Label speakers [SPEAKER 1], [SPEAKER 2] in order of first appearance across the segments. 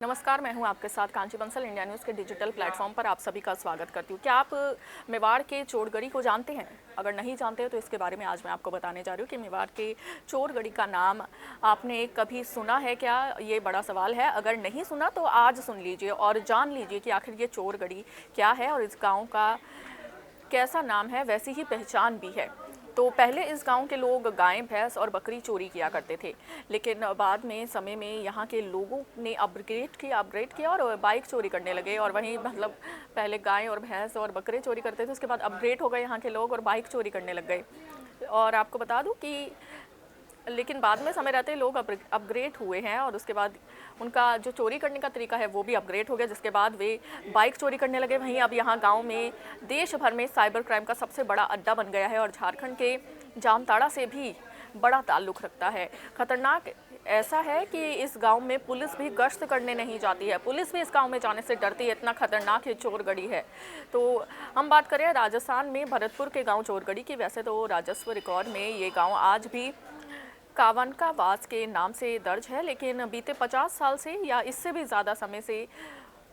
[SPEAKER 1] नमस्कार, मैं हूं आपके साथ कांची बंसल। इंडिया न्यूज़ के डिजिटल प्लेटफॉर्म पर आप सभी का स्वागत करती हूं। क्या आप मेवाड़ के चोरगढ़ी को जानते हैं? अगर नहीं जानते हैं तो इसके बारे में आज मैं आपको बताने जा रही हूं कि मेवाड़ के चोरगढ़ी का नाम आपने कभी सुना है क्या? ये बड़ा सवाल है। अगर नहीं सुना तो आज सुन लीजिए और जान लीजिए कि आखिर ये चोरगढ़ी क्या है और इस गाँव का कैसा नाम है, वैसी ही पहचान भी है। तो पहले इस गांव के लोग गाय, भैंस और बकरी चोरी किया करते थे, लेकिन बाद में समय में यहाँ के लोगों ने अपग्रेड किया और बाइक चोरी करने लगे। और वहीं मतलब पहले गाय और भैंस और बकरे चोरी करते थे, उसके बाद अपग्रेड हो गए यहाँ के लोग और बाइक चोरी करने लग गए। और आपको बता दूँ कि लेकिन बाद में समय रहते लोग अपग्रेड हुए हैं और उसके बाद उनका जो चोरी करने का तरीका है वो भी अपग्रेड हो गया, जिसके बाद वे बाइक चोरी करने लगे। वहीं अब यहाँ गांव में देश भर में साइबर क्राइम का सबसे बड़ा अड्डा बन गया है और झारखंड के जामताड़ा से भी बड़ा ताल्लुक़ रखता है। खतरनाक ऐसा है कि इस गांव में पुलिस भी गश्त करने नहीं जाती है, पुलिस भी इस गांव में जाने से डरती है, इतना खतरनाक ये चोरगढ़ी है। तो हम बात करें राजस्थान में भरतपुर के गांव चोरगढ़ी की। वैसे तो राजस्व रिकॉर्ड में ये गांव आज भी कावनकावास के नाम से दर्ज है, लेकिन बीते 50 साल से या इससे भी ज़्यादा समय से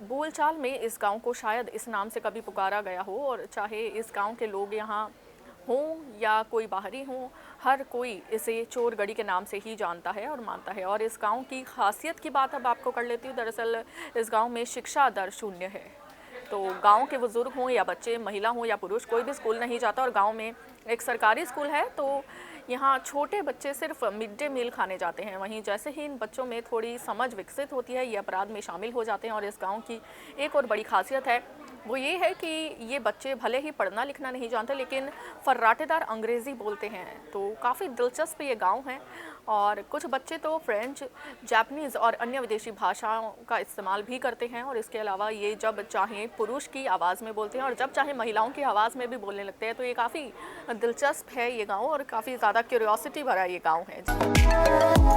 [SPEAKER 1] बोलचाल में इस गांव को शायद इस नाम से कभी पुकारा गया हो। और चाहे इस गांव के लोग यहाँ हों या कोई बाहरी हों, हर कोई इसे चोरगढ़ी के नाम से ही जानता है और मानता है। और इस गांव की खासियत की बात अब आपको कर लेती हूँ। दरअसल इस गांव में शिक्षा दर शून्य है, तो गांव के बुजुर्ग हों या बच्चे, महिला हों या पुरुष, कोई भी स्कूल नहीं जाता। और गांव में एक सरकारी स्कूल है, तो यहाँ छोटे बच्चे सिर्फ मिड डे मील खाने जाते हैं। वहीं जैसे ही इन बच्चों में थोड़ी समझ विकसित होती है, ये अपराध में शामिल हो जाते हैं। और इस गांव की एक और बड़ी खासियत है, वो ये है कि ये बच्चे भले ही पढ़ना लिखना नहीं जानते, लेकिन फर्राटेदार अंग्रेज़ी बोलते हैं। तो काफ़ी दिलचस्प ये गांव है। और कुछ बच्चे तो फ्रेंच, जापानीज़ और अन्य विदेशी भाषाओं का इस्तेमाल भी करते हैं। और इसके अलावा ये जब चाहें पुरुष की आवाज़ में बोलते हैं और जब चाहे महिलाओं की आवाज़ में भी बोलने लगते हैं। तो ये काफ़ी दिलचस्प है ये गाँव और काफ़ी ज़्यादा क्यूरियोसिटी भरा ये गाँव है।